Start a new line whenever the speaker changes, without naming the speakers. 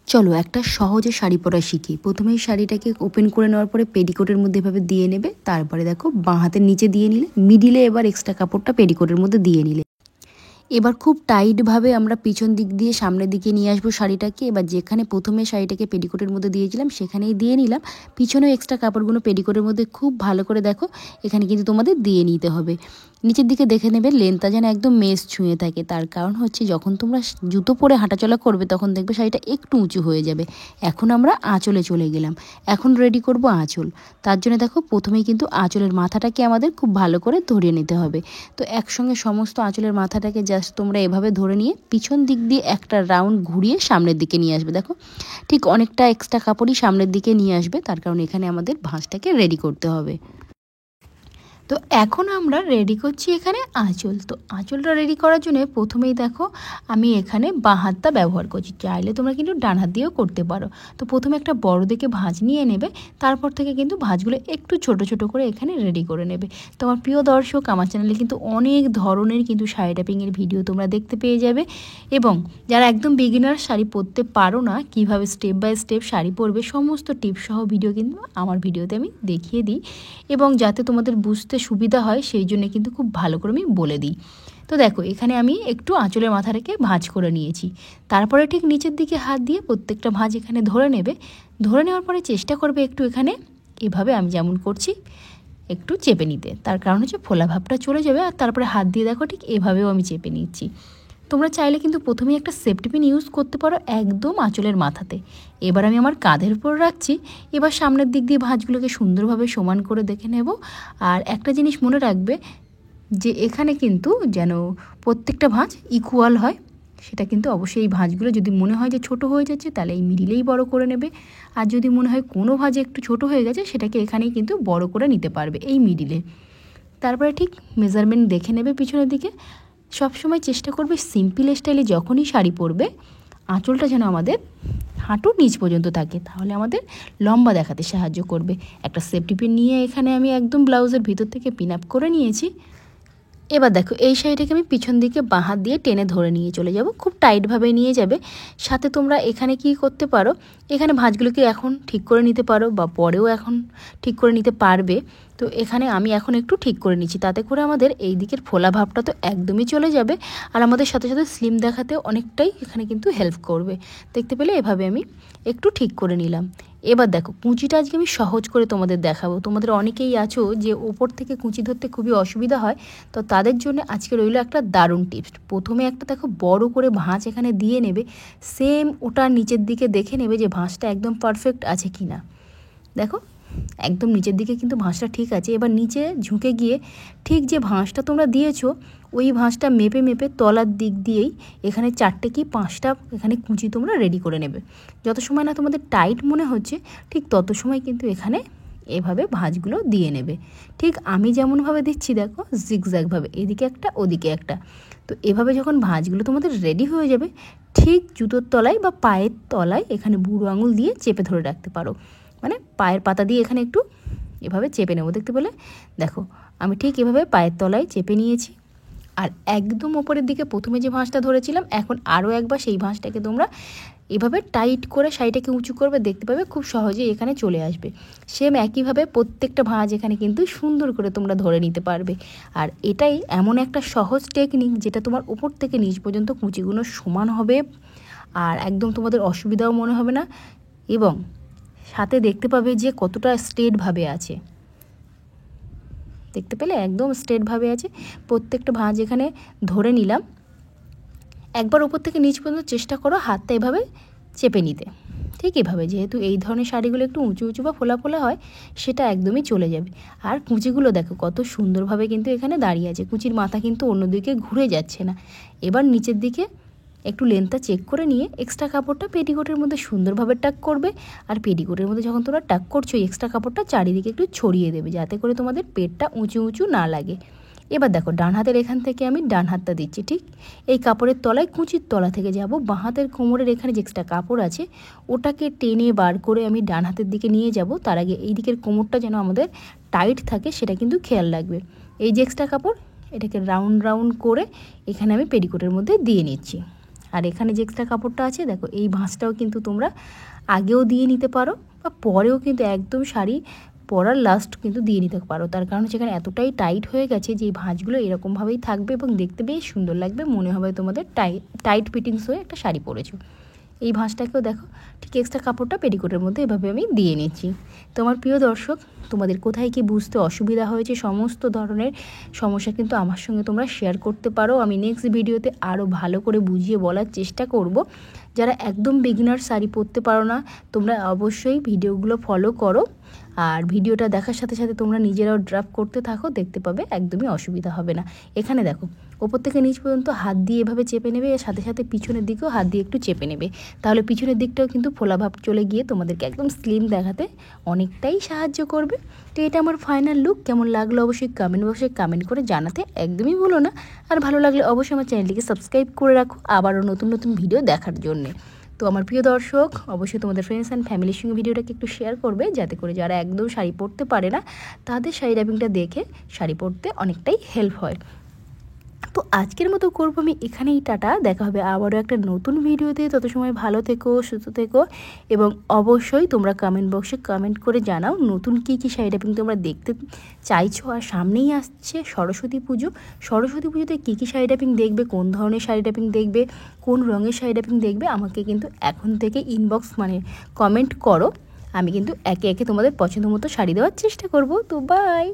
চলো একটা সহজে শাড়ি পরা শিখি। প্রথমেই শাড়িটাকে ওপেন করে নেওয়ার পরে পেটিকোটের মধ্যে এভাবে দিয়ে নেবে। তারপরে দেখো বাঁ হাতের নিচে দিয়ে নিলে, মিডিলে এবার এক্সট্রা কাপড়টা পেটিকোটের মধ্যে দিয়ে নিলে। এবার খুব টাইটভাবে আমরা পিছন দিক দিয়ে সামনের দিকে নিয়ে আসবো শাড়িটাকে। এবার যেখানে প্রথমে শাড়িটাকে পেটিকোটের মধ্যে দিয়েছিলাম সেখানেই দিয়ে নিলাম। পিছনেও এক্সট্রা কাপড়গুলো পেটিকোটের মধ্যে খুব ভালো করে দেখো এখানে কিন্তু তোমাদের দিয়ে নিতে হবে। নিচের দিকে দেখে নেবে লেন্থটা যেন একদম মেস ছুঁয়ে থাকে। তার কারণ হচ্ছে যখন তোমরা জুতো পরে হাঁটাচলা করবে তখন দেখবে শাড়িটা একটু উঁচু হয়ে যাবে। এখন আমরা আঁচলে চলে গেলাম। এখন রেডি করব আঁচল। তার জন্য দেখো প্রথমেই কিন্তু আঁচলের মাথাটাকে আমাদের খুব ভালো করে ধরিয়ে নিতে হবে। তো একসঙ্গে সমস্ত আঁচলের মাথাটাকে জাস্ট তোমরা এভাবে ধরে নিয়ে পিছন দিক দিয়ে একটা রাউন্ড ঘুরিয়ে সামনের দিকে নিয়ে আসবে। দেখো ঠিক অনেকটা এক্সট্রা কাপড়ই সামনের দিকে নিয়ে আসবে, তার কারণ এখানে আমাদের ভাঁজটাকে রেডি করতে হবে। তো এখন আমরা রেডি করছি এখানে আঁচল। তো আঁচলটা রেডি করার জন্য প্রথমেই দেখো আমি এখানে বাঁ হাতটা ব্যবহার করছি, চাইলে তোমরা কিন্তু ডান হাত দিয়েও করতে পারো। তো প্রথমে একটা বড় দেখে ভাঁজ নিয়ে নেবে, তারপর থেকে কিন্তু ভাঁজগুলো একটু ছোট ছোট করে এখানে রেডি করে নেবে। তো আমার প্রিয় দর্শক, আমার চ্যানেলে কিন্তু অনেক ধরনের কিন্তু শাড়ি ট্যাপিংয়ের ভিডিও তোমরা দেখতে পেয়ে যাবে, এবং যারা একদম বিগিনার শাড়ি পরতে পারো না, কিভাবে স্টেপ বাই স্টেপ শাড়ি পরবে সমস্ত টিপস সহ ভিডিও কিন্তু আমার ভিডিওতে আমি দেখিয়ে দিই, এবং যাতে তোমাদের বুঝতে সুবিধা হয় সেই জন্য কিন্তু খুব ভালো করে আমি বলে দিই। তো দেখো এখানে আমি একটু আঁচলের মাথা রেখে ভাঁজ করে নিয়েছি। তারপরে ঠিক নিচের দিকে হাত দিয়ে প্রত্যেকটা ভাঁজ এখানে ধরে নেবে। ধরে নেওয়ার পরে চেষ্টা করবে একটু এখানে এভাবে আমি যেমন করছি একটু চেপে নিতে। তার কারণ হচ্ছে ফোলা ভাবটা চলে যাবে। আর তারপরে হাত দিয়ে দেখো ঠিক এভাবেও আমি চেপে নিচ্ছি। তোমরা চাইলে কিন্তু প্রথমেই একটা সেফটি পিন ইউজ করতে পারো একদম আঁচলের মাথাতে। এবার আমি আমার কাঁধের উপর রাখছি। এবার সামনের দিক দিয়ে ভাঁজগুলোকে সুন্দরভাবে সমান করে দেখে নেব। আর একটা জিনিস মনে রাখবে যে এখানে কিন্তু যেন প্রত্যেকটা ভাঁজ ইকুয়াল হয়, সেটা কিন্তু অবশ্যই এই ভাঁজগুলো যদি মনে হয় যে ছোট হয়ে যাচ্ছে তাহলে এই মিডিলেই বড় করে নেবে। আর যদি মনে হয় কোনো ভাঁজে একটু ছোট হয়ে গেছে সেটাকে এখানেই কিন্তু বড় করে নিতে পারবে এই মিডিলে। তারপরে ঠিক মেজারমেন্ট দেখে নেবে পিছনের দিকে। সবসময় চেষ্টা করবে সিম্পল স্টাইলে যখনই শাড়ি পরবে আঁচলটা যেন আমাদের হাঁটুর নিচ পর্যন্ত থাকে, তাহলে আমাদের লম্বা দেখাতে সাহায্য করবে। একটা সেফটি পিন নিয়ে এখানে আমি একদম ব্লাউজের ভিতর থেকে পিন আপ করে নিয়েছি। এবার দেখো এই শাড়িটাকে আমি পিছন দিকে বাঁ হাত দিয়ে টেনে ধরে নিয়ে চলে যাব, খুব টাইটভাবে নিয়ে যাবে। সাথে তোমরা এখানে কি করতে পারো, এখানে ভাঁজগুলোকে এখন ঠিক করে নিতে পারো বা পরেও এখন ঠিক করে নিতে পারবে। তো এখানে আমি এখন একটু ঠিক করে নিচ্ছি, তাতে করে আমাদের এই দিকের ফোলা ভাবটা তো একদমই চলে যাবে, আর আমাদের সাথে সাথে স্লিম দেখাতে অনেকটাই এখানে কিন্তু হেল্প করবে। দেখতে পেলে এভাবে আমি একটু ঠিক করে নিলাম। এবার দেখো কুঁচিটা আজকে আমি সহজ করে তোমাদের দেখাবো। তোমাদের অনেকেই আছো যে ওপর থেকে কুঁচি ধরতে খুবই অসুবিধা হয়, তো তাদের জন্য আজকে রইলো একটা দারুণ টিপস। প্রথমে একটা দেখো বড় করে ভাঁজ এখানে দিয়ে নেবে, সেম ওটার নিচের দিকে দেখে নেবে যে ভাঁজটা একদম পারফেক্ট আছে কি না। দেখো একদম নিচের দিকে কিন্তু ভাঁজটা ঠিক আছে। এবার নিচে ঝুঁকে গিয়ে ঠিক যে ভাঁজটা তোমরা দিয়েছো ওই ভাঁজটা মেপে মেপে তলার দিক দিয়েই এখানে 4টে কি 5টা এখানে কুঁচি তোমরা রেডি করে নেবে। যত সময় না তোমাদের টাইট মনে হচ্ছে ঠিক তত সময় কিন্তু এখানে এভাবে ভাঁজগুলো দিয়ে নেবে। ঠিক আমি যেমনভাবে দিচ্ছি দেখো জিগজ্যাগভাবে, এদিকে একটা ওদিকে একটা। তো এভাবে যখন ভাঁজগুলো তোমাদের রেডি হয়ে যাবে ঠিক জুতোর তলায় বা পায়ের তলায় এখানে বুড়ো আঙুল দিয়ে চেপে ধরে রাখতে পারো, মানে পায়ের পাতা দিয়ে এখানে একটু এভাবে চেপে নেবো। দেখতে পেলে দেখো আমি ঠিক এভাবে পায়ের তলায় চেপে নিয়েছি। আর একদম ওপরের দিকে প্রথমে যে ভাঁজটা ধরেছিলাম এখন আরও একবার সেই ভাঁজটাকে তোমরা এভাবে টাইট করে শাড়িটাকে উঁচু করবে, দেখতে পাবে খুব সহজেই এখানে চলে আসবে। সেম একইভাবে প্রত্যেকটা ভাঁজ এখানে কিন্তু সুন্দর করে তোমরা ধরে নিতে পারবে। আর এটাই এমন একটা সহজ টেকনিক যেটা তোমার উপর থেকে নিচ পর্যন্ত কুঁচিগুলো সমান হবে, আর একদম তোমাদের অসুবিধাও মনে হবে না, এবং সাথে দেখতে পাবে যে কতটা স্ট্রেটভাবে আছে। দেখতে পেলে একদম স্ট্রেটভাবে আছে। প্রত্যেকটা ভাঁজ এখানে ধরে নিলাম। একবার উপর থেকে নিচ পর্যন্ত চেষ্টা করো হাতটা এভাবে চেপে নিতে। ঠিক এভাবে, যেহেতু এই ধরনের শাড়িগুলো একটু উঁচু উঁচু বা ফোলা ফোলা হয় সেটা একদমই চলে যাবে। আর কুঁচিগুলো দেখো কত সুন্দরভাবে কিন্তু এখানে দাঁড়িয়ে আছে, কুঁচির মাথা কিন্তু অন্যদিকে ঘুরে যাচ্ছে না। এবার নিচের দিকে একটু লেন্থটা চেক করে নিয়ে এক্সট্রা কাপড়টা পেটিকোটের মধ্যে সুন্দরভাবে টাক করবে। আর পেটিকোটের মধ্যে যখন তোমরা টাক করছো এক্সট্রা কাপড়টা চারিদিকে একটু ছড়িয়ে দেবে, যাতে করে তোমাদের পেটটা উঁচু উঁচু না লাগে। এবার দেখো ডান হাতের এখান থেকে আমি ডান হাতটা দিচ্ছি, ঠিক এই কাপড়ের তলায় কুঁচির তলা থেকে যাব বাঁ হাতের কোমরের এখানে যে এক্সট্রা কাপড় আছে ওটাকে টেনে বার করে আমি ডান হাতের দিকে নিয়ে যাব। তার আগে এই দিকের কোমরটা যেন আমাদের টাইট থাকে সেটা কিন্তু খেয়াল রাখবে। এই যে এক্সট্রা কাপড় এটাকে রাউন্ড রাউন্ড করে এখানে আমি পেটিকোটের মধ্যে দিয়ে নিচ্ছি। আর এখানে যে এক্সট্রা কাপড়টা আছে দেখো, এই ভাঁজটাও কিন্তু তোমরা আগেও দিয়ে নিতে পারো বা পরেও কিন্তু একদম শাড়ি পরার লাস্ট কিন্তু দিয়ে নিতে পারো। তার কারণ সেখানে এতটাই টাইট হয়ে গেছে যে এই ভাঁজগুলো এরকমভাবেই থাকবে এবং দেখতে বেশ সুন্দর লাগবে, মনে হবে তোমাদের টাইট ফিটিংস হয়ে একটা শাড়ি পরেছো। এই ভাঁজটাকেও দেখো ঠিক এক্সট্রা কাপড়টা পেটিকোটের মধ্যে এভাবে আমি দিয়ে নিচ্ছি। তোমার প্রিয় দর্শক, তোমাদের কোথায় কি বুঝতে অসুবিধা হয়েছে সমস্ত ধরনের সমস্যা কিন্তু আমার সঙ্গে তোমরা শেয়ার করতে পারো। আমি নেক্সট ভিডিওতে আরও ভালো করে বুঝিয়ে বলার চেষ্টা করব। যারা একদম বিগিনার শাড়ি পরতে পারো না, তোমরা অবশ্যই ভিডিওগুলো ফলো করো, আর ভিডিওটা দেখার সাথে সাথে তোমরা নিজেরাও ড্রাফট করতে থাকো, দেখতে পাবে একদমই অসুবিধা হবে না। এখানে দেখো ওপর থেকে নিচ পর্যন্ত হাত দিয়ে এভাবে চেপে নেবে, এর সাথে সাথে পিছনের দিকেও হাত দিয়ে একটু চেপে নেবে, তাহলে পিছনের দিকটাও কিন্তু ফোলাভাব চলে গিয়ে তোমাদেরকে একদম স্লিম দেখাতে অনেকটাই সাহায্য করবে। তো এটা আমার ফাইনাল লুক। কেমন লাগলো অবশ্যই কমেন্ট বক্সে কমেন্ট করে জানাতে একদমই ভুলো না। আর ভালো লাগলে অবশ্যই আমার চ্যানেলটিকে সাবস্ক্রাইব করে রাখো আবারও নতুন নতুন ভিডিও দেখার জন্যে। তো আমার প্রিয় দর্শক, অবশ্যই তোমাদের ফ্রেন্ডস অ্যান্ড ফ্যামিলির সঙ্গে ভিডিওটাকে একটু শেয়ার করবে, যাতে করে যারা একদম শাড়ি পরতে পারে না তাদের শাড়ি র্যাপিংটা দেখে শাড়ি পরতে অনেকটাই হেল্প হয়। তো আজকের মতো করবো আমি এখানেই টাটা, দেখা হবে আবারও একটা নতুন ভিডিওতে। তত সময় ভালো থেকো, সুস্থ থেকো, এবং অবশ্যই তোমরা কমেন্ট বক্সে কমেন্ট করে জানাও নতুন কী কী শাড়ি র্যাপিং তোমরা দেখতে চাইছো। আর সামনেই আসছে সরস্বতী পুজো, সরস্বতী পুজোতে কী কী শাড়ি র্যাপিং দেখবে, কোন ধরনের শাড়ি র্যাপিং দেখবে, কোন রঙের শাড়ি র্যাপিং দেখবে, আমাকে কিন্তু এখন থেকে ইনবক্স মানে কমেন্ট করো। আমি কিন্তু একে একে তোমাদের পছন্দ মতো শাড়ি দেওয়ার চেষ্টা করব। তো বাই।